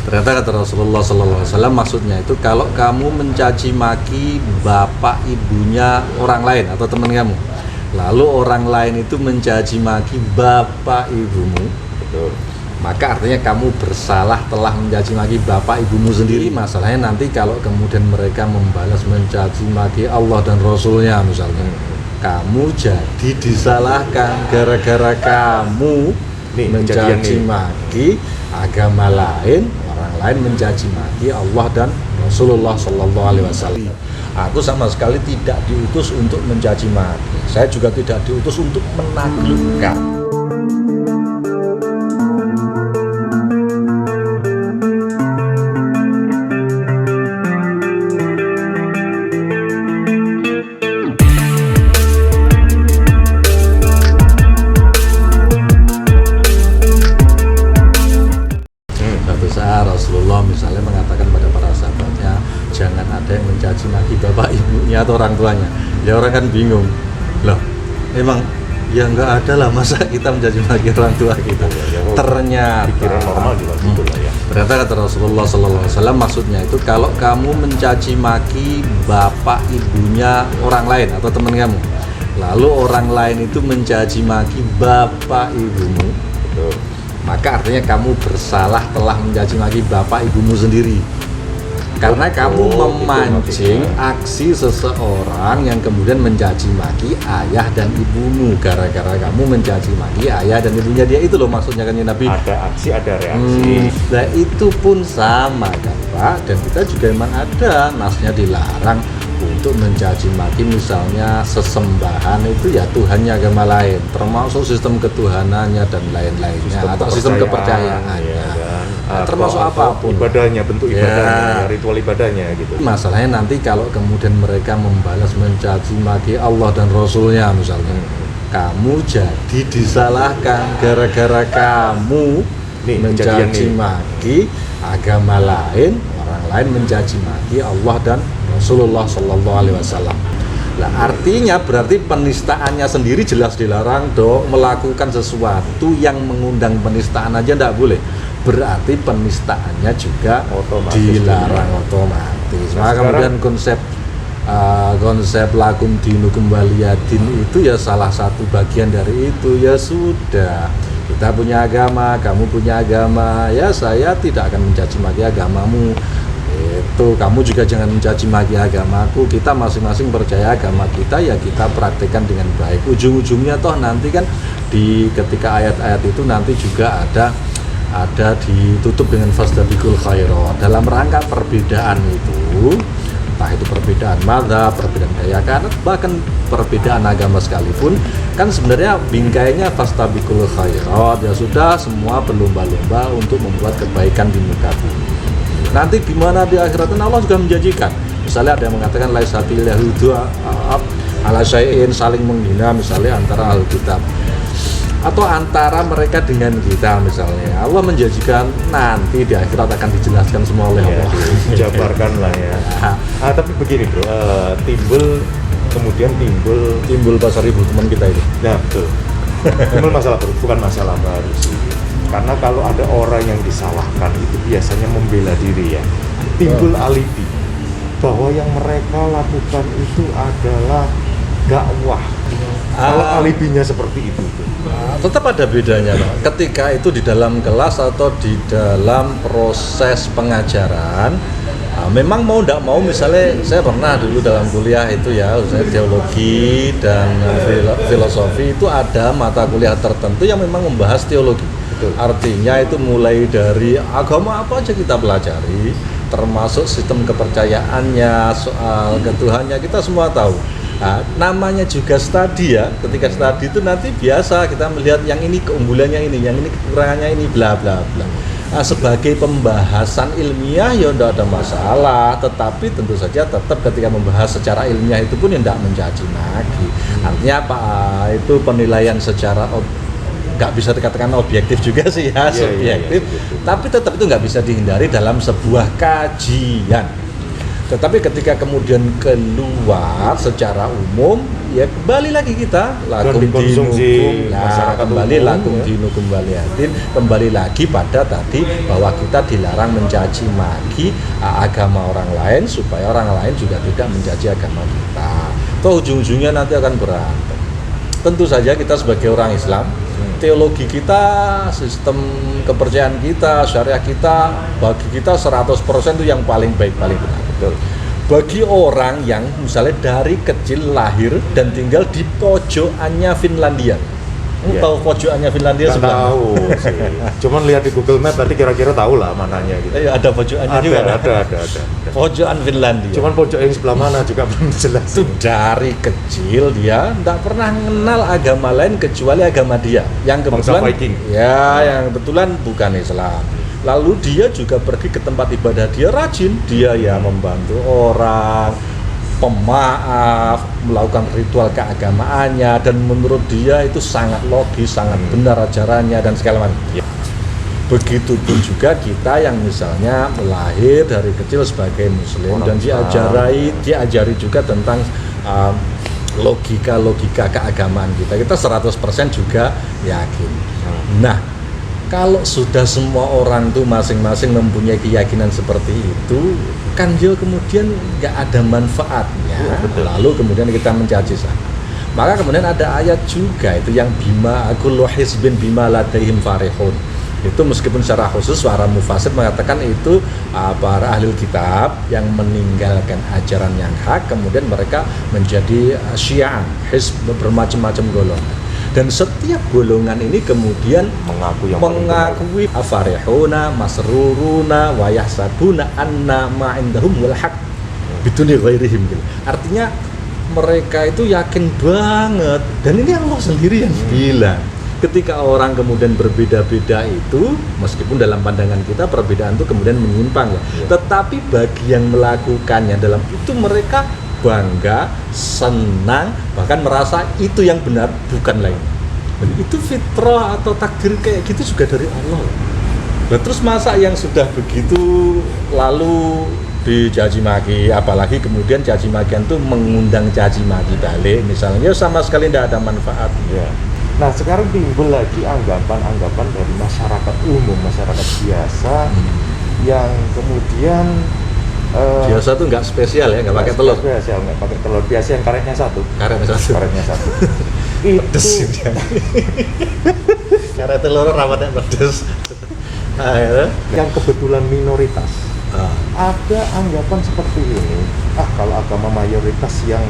Ternyata kata Rasulullah SAW, maksudnya itu kalau kamu mencaci maki bapak ibunya orang lain atau teman kamu, lalu orang lain itu mencaci maki bapak ibumu, Betul. maka artinya kamu bersalah telah mencaci maki bapak ibumu sendiri. Masalahnya nanti kalau kemudian mereka membalas mencaci maki Allah dan Rasulnya misalnya, kamu jadi disalahkan gara-gara kamu mencaci maki agama lain, orang lain mencaci maki Allah dan Rasulullah Shallallahu Alaihi Wasallam. Aku sama sekali tidak diutus untuk mencaci maki. Saya juga tidak diutus untuk menaklukkan. Rasulullah misalnya mengatakan pada para sahabatnya, jangan ada yang mencaci maki bapak ibunya atau orang tuanya. Ya orang kan bingung, loh emang ya nggak ada lah masa kita mencaci maki orang tua kita. Ternyata pikiran normal juga gitu lah ya. Ternyata kata Rasulullah SAW, maksudnya itu kalau kamu mencaci maki bapak ibunya orang lain atau teman kamu, lalu orang lain itu mencaci maki bapak ibumu, Betul. maka artinya kamu bersalah telah mencaci maki bapak ibumu sendiri, karena kamu memancing aksi seseorang yang kemudian mencaci maki ayah dan ibumu gara-gara kamu mencaci maki ayah dan ibunya dia. Itu loh maksudnya kan ya Nabi, Ada aksi, ada reaksi. Nah itu pun sama kan Pak, dan kita juga memang ada nasnya dilarang untuk mencaci maki misalnya sesembahan itu ya Tuhannya agama lain, termasuk sistem ketuhanannya dan lain-lainnya, atau sistem kepercayaannya ya kan? termasuk apapun ibadahnya, bentuk ibadahnya, ritual ibadahnya gitu. Masalahnya nanti kalau kemudian mereka membalas mencaci maki Allah dan Rasulnya misalnya, kamu jadi disalahkan gara-gara kamu mencaci maki agama lain, orang lain mencaci maki Allah dan Rasulullah Shallallahu Alaihi Wasallam. Nah, artinya berarti penistaannya sendiri jelas dilarang dong. Melakukan sesuatu yang mengundang penistaan aja tidak boleh, berarti penistaannya juga dilarang otomatis. Maka kemudian konsep lakum dinukum waliyadin itu ya salah satu bagian dari itu. Ya sudah, kita punya agama, kamu punya agama, ya saya tidak akan mencaci maki agamamu, itu kamu juga jangan mencaci maki agamaku. Kita masing-masing percaya agama kita, ya kita praktekkan dengan baik. Ujung-ujungnya toh nanti kan ketika ayat-ayat itu nanti juga ada ditutup dengan fastabiqul khairat, dalam rangka perbedaan itu, entah itu perbedaan madzhab, perbedaan keyakinan, bahkan perbedaan agama sekalipun, kan sebenarnya bingkainya fastabiqul khairat, ya sudah semua berlomba-lomba untuk membuat kebaikan di muka bumi. Nanti gimana di akhirat Allah juga menjanjikan. Misalnya ada yang mengatakan laisatil yahudu ala syai'in, saling menghina misalnya antara ahli kitab atau antara mereka dengan kita misalnya. Allah menjanjikan nanti di akhirat akan dijelaskan semua oleh Allah. Dijabarkan lah ya. Tapi begini bro, kemudian timbul pasar ibu teman kita ini. Nah betul. Timbul masalah baru, bukan masalah baru sih. Karena kalau ada orang yang disalahkan itu biasanya membela diri ya. Timbul alibi bahwa yang mereka lakukan itu adalah dakwah. Kalau alibinya seperti itu. Tetap ada bedanya Pak. Ketika itu di dalam kelas atau di dalam proses pengajaran, memang mau tidak mau, misalnya saya pernah dulu dalam kuliah itu ya, saya teologi dan filosofi itu ada mata kuliah tertentu yang memang membahas teologi. Betul. Artinya itu mulai dari agama apa aja kita pelajari, termasuk sistem kepercayaannya, soal ketuhanannya kita semua tahu. Nah, namanya juga studi ya. Ketika studi itu nanti biasa kita melihat yang ini keunggulannya ini, yang ini kekurangannya ini, bla bla bla. Nah, sebagai pembahasan ilmiah ya tidak ada masalah, tetapi tentu saja tetap ketika membahas secara ilmiah itu pun ya tidak mencaci maki. Artinya apa? Itu penilaian secara nggak bisa dikatakan objektif juga sih ya, subjektif. Tapi tetap itu nggak bisa dihindari dalam sebuah kajian. Tetapi ketika kemudian keluar secara umum, ya kembali lagi kita lakum dinukum, kembali lakum dinukum waliyatin, kembali lagi pada tadi bahwa kita dilarang mencaci maki agama orang lain supaya orang lain juga tidak mencaci agama kita. Toh ujung-ujungnya nanti akan berantem. Tentu saja kita sebagai orang Islam, teologi kita, sistem kepercayaan kita, syariah kita, bagi kita 100% itu yang paling baik, paling benar. Betul. Bagi orang yang misalnya dari kecil lahir dan tinggal di pojokannya Finlandia. Tahu pojokannya Finlandia sebelah? Tahu sih. Cuman lihat di Google Map nanti kira-kira tahu lah mananya gitu. Ada pojokannya juga. Ada. Pojokan Finlandia. Cuman pojok yang sebelah mana juga belum jelas. Itu dari kecil dia tidak pernah mengenal agama lain kecuali agama dia. Yang kebetulan yang kebetulan bukan Islam. Lalu dia juga pergi ke tempat ibadah, dia rajin, dia ya membantu orang, pemaaf, melakukan ritual keagamaannya, dan menurut dia itu sangat logis, sangat benar ajarannya dan segala macam. Ya. Begitupun juga kita yang misalnya lahir dari kecil sebagai muslim dan diajari juga tentang logika keagamaan kita 100% juga yakin. Nah, kalau sudah semua orang tuh masing-masing mempunyai keyakinan seperti itu, kan dia kemudian nggak ada manfaatnya. Lalu kemudian kita mencaci sana. Maka kemudian ada ayat juga itu yang bima kullu hizbin bima ladaihim farihun. Itu meskipun secara khusus para mufassir mengatakan itu para ahli kitab yang meninggalkan ajaran yang hak, kemudian mereka menjadi syiah, hizb bermacam-macam golongan. Dan setiap golongan ini kemudian mengakui afarihuna masruruna wa yahsabuna anna ma indahum wal haq biduni ghairihim. Artinya mereka itu yakin banget, dan ini Allah sendiri yang bilang. Ketika orang kemudian berbeda-beda itu, meskipun dalam pandangan kita perbedaan itu kemudian menyimpang ya. Tetapi bagi yang melakukannya dalam itu mereka bangga, senang, bahkan merasa itu yang benar, bukan lain. Dan itu fitrah atau takdir kayak gitu juga dari Allah. Nah, terus masa yang sudah begitu lalu dicaci maki, apalagi kemudian caci makian itu mengundang caci maki balik, misalnya sama sekali tidak ada manfaat. Ya. Nah, sekarang timbul lagi anggapan-anggapan dari masyarakat umum, masyarakat biasa yang kemudian biasa tuh nggak spesial ya, nggak pakai telur. Spesial, nggak pakai telur. Biasa yang karetnya satu. Karetnya satu. Pedes ini. Karet telur rawatnya pedes. Yang kebetulan minoritas. Ada anggapan seperti ini. Kalau agama mayoritas yang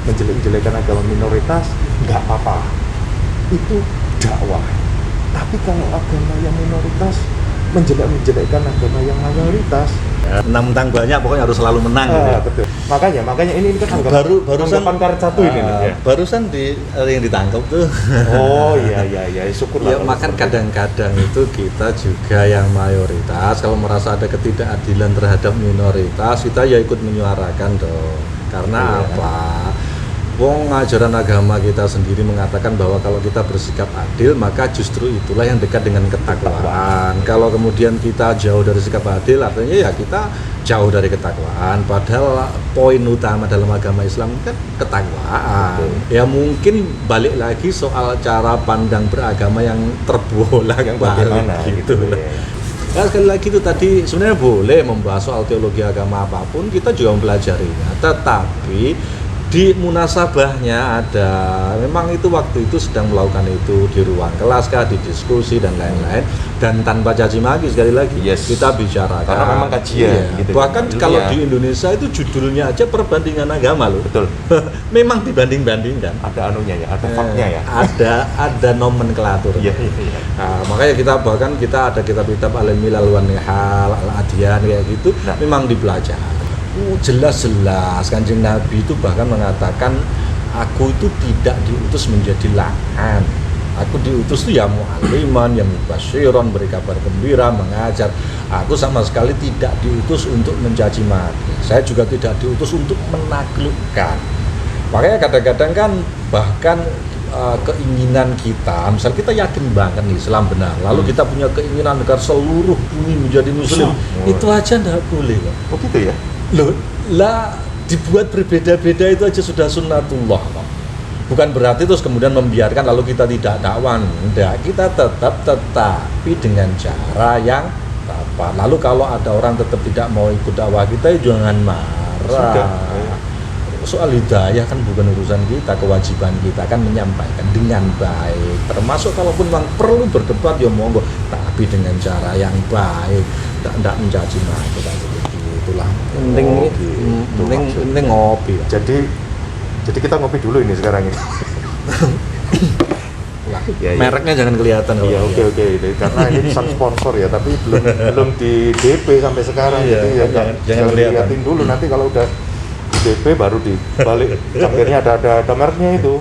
menjelek-jelekan agama minoritas nggak apa-apa. Itu dakwah. Tapi kalau agama yang minoritas menjelek-menjelekkan agama yang mayoritas, menang banyak, pokoknya harus selalu menang gitu ya. Betul. Makanya ini kan barusan karet satu ini ya. Barusan yang ditangkap tuh. Oh iya, syukurlah. Ya makan kadang-kadang itu kita juga yang mayoritas kalau merasa ada ketidakadilan terhadap minoritas, kita ya ikut menyuarakan dong. Karena apa? Wong ajaran agama kita sendiri mengatakan bahwa kalau kita bersikap adil, maka justru itulah yang dekat dengan ketakwaan. Kalau kemudian kita jauh dari sikap adil, artinya ya kita jauh dari ketakwaan. Padahal poin utama dalam agama Islam kan ketakwaan. Ya mungkin balik lagi soal cara pandang beragama yang terbolak-balik gitu. Nah, sekali lagi itu tadi sebenarnya boleh membahas soal teologi agama apapun, kita juga mempelajarinya. Tetapi di munasabahnya ada, memang itu waktu itu sedang melakukan itu di ruang kelas kah, di diskusi dan lain-lain, dan tanpa caci maki sekali lagi kita bicarakan. Karena memang kajian. Gitu. Bahkan kalau di Indonesia itu judulnya aja perbandingan agama loh. Betul. Memang dibanding-bandingkan. Ada anunya ya, ada faktnya ya. Ada nomenklatur. Iya. Nah, makanya kita ada kitab-kitab Al-Milal wan Nihal, Al-Adyan kayak gitu, memang dipelajari. Jelas-jelas Kanjeng Nabi itu bahkan mengatakan, aku itu tidak diutus menjadi la'an. Aku diutus itu ya mu'aliman, ya mubasyiron, beri kabar gembira, mengajar. Aku sama sekali tidak diutus untuk mencaci maki. Saya juga tidak diutus untuk menaklukkan. Makanya kadang-kadang kan bahkan keinginan kita, misal kita yakin banget nih Islam benar, lalu kita punya keinginan agar seluruh bumi menjadi muslim, itu aja enggak boleh. Oh gitu ya? Loh, lah dibuat berbeda-beda itu aja sudah sunnatullah kok. Bukan berarti terus kemudian membiarkan lalu kita tidak dakwah. Enggak, kita tetap tetapi dengan cara yang tepat. Lalu kalau ada orang tetap tidak mau ikut dakwah kita, ya jangan marah. Sudah. Soal hidayah kan bukan urusan kita, kewajiban kita kan menyampaikan dengan baik. Termasuk kalaupun memang perlu berdebat ya monggo, tapi dengan cara yang baik, tidak mencaci maki kayak begitulah. Penting ngopi. Jadi kita ngopi dulu ini sekarang ini. Ya, mereknya jangan kelihatan. Iya, oke. Karena ini pesan sponsor ya, tapi belum di DP sampai sekarang. Iya, Jadi ya jangan liatin dulu, nanti kalau udah di DP baru dibalik. Akhirnya ada mereknya itu.